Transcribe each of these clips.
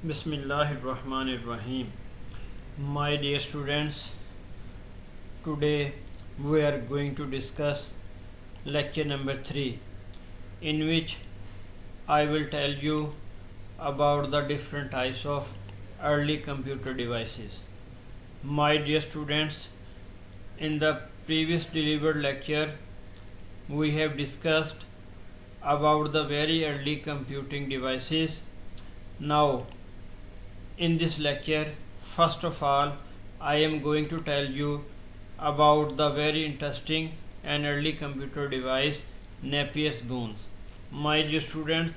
Bismillah ar-Rahman ar-Rahim. My dear students, today we are going to discuss lecture number 3, in which I will tell you about the different types of early computer devices. My dear students, in the previous delivered lecture we have discussed about the very early computing devices. Now in this lecture, first of all, I am going to tell you about the very interesting and early computer device, Napier spoons. My dear students,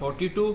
42।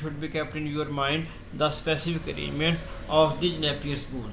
should be kept in your mind the specific arrangements of the Napier spoon।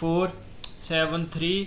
4, 7, 3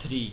3।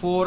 4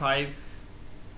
5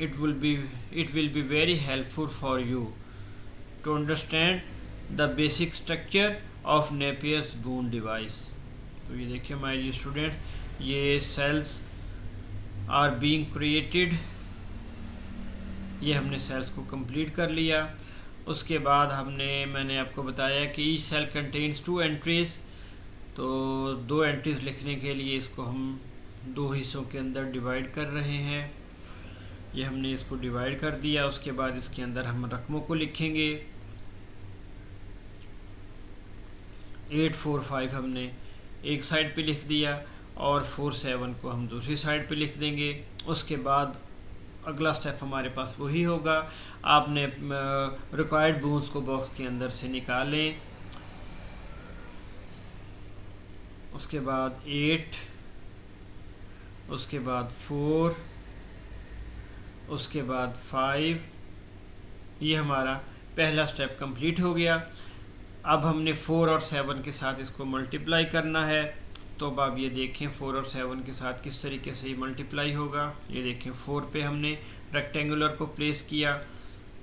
it will be very helpful for you to understand the basic structure of Napier's spoon device. تو یہ دیکھیں my dear student, یہ sales are being created, یہ ہم نے sales کو complete کر لیا۔ اس کے بعد میں نے آپ کو بتایا کہ ایچ سیل کنٹینز 2 انٹریز، تو 2 انٹریز لکھنے کے لیے اس کو ہم 2 حصوں کے اندر ڈیوائیڈ کر رہے ہیں۔ یہ ہم نے اس کو ڈیوائیڈ کر دیا۔ اس کے بعد اس کے اندر ہم رقموں کو لکھیں گے۔ 8 4 5 ہم نے ایک سائڈ پہ لکھ دیا اور 4 7 کو ہم دوسری سائڈ پہ لکھ دیں گے۔ اس کے بعد اگلا سٹیپ ہمارے پاس وہی ہوگا، آپ نے ریکوائرڈ بونز کو باکس کے اندر سے نکالیں۔ اس کے بعد 8، اس کے بعد 4، اس کے بعد 5، یہ ہمارا پہلا سٹیپ کمپلیٹ ہو گیا۔ اب ہم نے 4 اور 7 کے ساتھ اس کو ملٹیپلائی کرنا ہے، تو اب آپ یہ دیکھیں 4 اور 7 کے ساتھ کس طریقے سے یہ ملٹیپلائی ہوگا۔ یہ دیکھیں 4 پہ ہم نے ریکٹینگولر کو پلیس کیا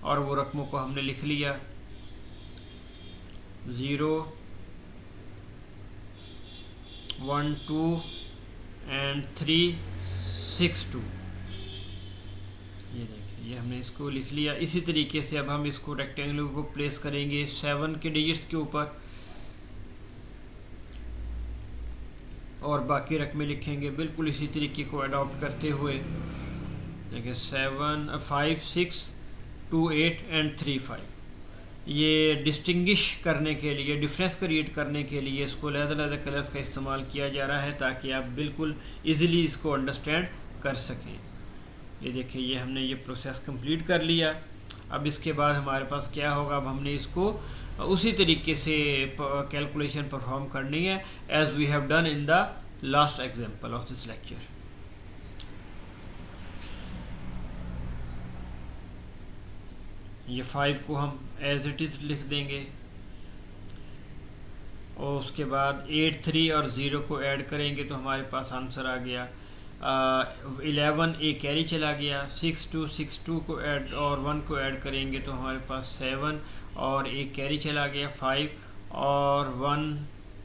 اور وہ رقموں کو ہم نے لکھ لیا، 0 1 2 اینڈ 3 6 2۔ یہ دیکھیں یہ ہم نے اس کو لکھ لیا۔ اسی طریقے سے اب ہم اس کو ریکٹینگولر کو پلیس کریں گے 7 کے ڈیجٹس کے اوپر اور باقی رقمیں لکھیں گے بالکل اسی طریقے کو اڈاپٹ کرتے ہوئے۔ دیکھیں 7 5 6 2 8 اینڈ 3 5۔ یہ ڈسٹنگش کرنے کے لیے، ڈفرینس کریٹ کرنے کے لیے اس کو علیحدہ کلرز کا استعمال کیا جا رہا ہے تاکہ آپ بالکل ایزیلی اس کو انڈرسٹینڈ کر سکیں۔ یہ دیکھیں یہ ہم نے یہ پروسیس کمپلیٹ کر لیا۔ اب اس کے بعد ہمارے پاس کیا ہوگا، اب ہم نے اس کو اسی طریقے سے کیلکولیشن پرفارم کرنی ہے as we have done in the last example of this lecture. یہ 5 کو ہم ایز اٹ از لکھ دیں گے اور اس کے بعد 8 3 اور 0 کو ایڈ کریں گے تو ہمارے پاس آنسر آ گیا 11، ایک کیری چلا گیا، 6 2 6 2 کو ایڈ اور 1 کو ایڈ کریں گے تو ہمارے پاس 7 اور ایک کیری چلا گیا 5 اور 1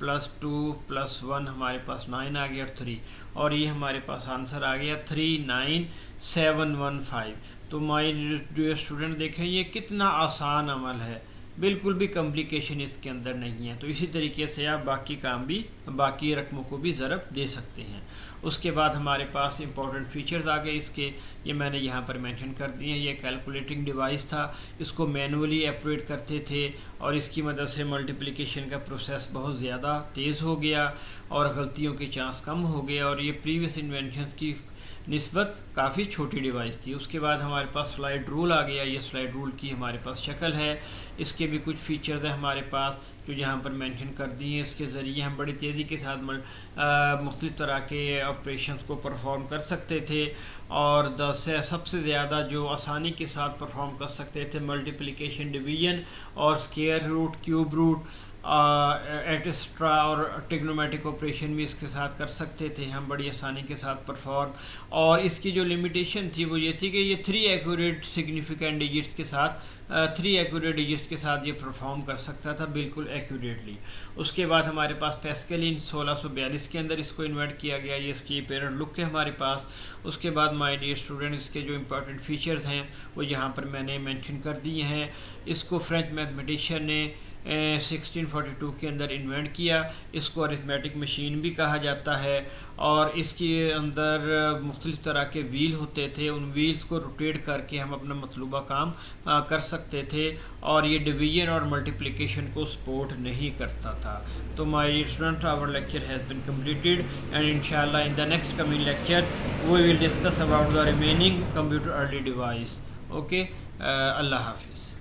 + 2 + 1 ہمارے پاس 9 آ گیا اور 3، اور یہ ہمارے پاس آنسر آ گیا 3 9 7 1 5۔ تو مائی ڈیئر اسٹوڈنٹ دیکھیں یہ کتنا آسان عمل ہے، بالکل بھی کمپلیکیشن اس کے اندر نہیں ہے۔ تو اسی طریقے سے آپ باقی رقموں کو بھی ضرب دے سکتے ہیں۔ اس کے بعد ہمارے پاس امپورٹنٹ فیچرز آ گئے اس کے، یہ میں نے یہاں پر مینشن کر دیے ہیں۔ یہ کیلکولیٹنگ ڈیوائس تھا، اس کو مینولی آپریٹ کرتے تھے اور اس کی مدد سے ملٹیپلیکیشن کا پروسیس بہت زیادہ تیز ہو گیا اور غلطیوں کے چانس کم ہو گئے، اور یہ پریویس انوینشنز کی نسبت کافی چھوٹی ڈیوائس تھی۔ اس کے بعد ہمارے پاس سلائڈ رول آ گیا۔ یہ سلائڈ رول کی ہمارے پاس شکل ہے، اس کے بھی کچھ فیچرز ہیں ہمارے پاس جو یہاں پر مینشن کر دی ہیں۔ اس کے ذریعے ہم بڑی تیزی کے ساتھ مختلف طرح کے آپریشنز کو پرفارم کر سکتے تھے، اور سب سے زیادہ جو آسانی کے ساتھ پرفارم کر سکتے تھے ملٹیپلیکیشن، ڈویژن اور square root, cube root, etcetera اور ٹیگنومیٹک آپریشن بھی اس کے ساتھ کر سکتے تھے ہم بڑی آسانی کے ساتھ پرفارم۔ اور اس کی جو لمیٹیشن تھی وہ یہ تھی کہ یہ 3 ایکوریٹ سگنیفیکنٹ ڈیجٹس کے ساتھ 3 ایکوریٹ ڈیجٹس کے ساتھ یہ پرفارم کر سکتا تھا بالکل ایکوریٹلی۔ اس کے بعد ہمارے پاس پیسکل ان 1642 کے اندر اس کو انورٹ کیا گیا، یہ اس کی پیرنٹ لک ہے ہمارے پاس۔ اس کے بعد مائی ڈیئر اسٹوڈنٹ اس کے جو امپورٹنٹ فیچرز ہیں وہ یہاں پر میں نے مینشن کر دیے ہیں۔ اس کو فرینچ میتھمیٹیشین نے 1642 کے اندر انوینٹ کیا۔ اس کو ارتھمیٹک مشین بھی کہا جاتا ہے، اور اس کے اندر مختلف طرح کے ویل ہوتے تھے، ان ویلز کو روٹیٹ کر کے ہم اپنا مطلوبہ کام کر سکتے تھے، اور یہ ڈویژن اور ملٹیپلیکیشن کو سپورٹ نہیں کرتا تھا۔ تو my dear student our lecture has been completed, and inshallah in the next coming lecture we will discuss about the remaining computer early device. Okay, اللہ حافظ.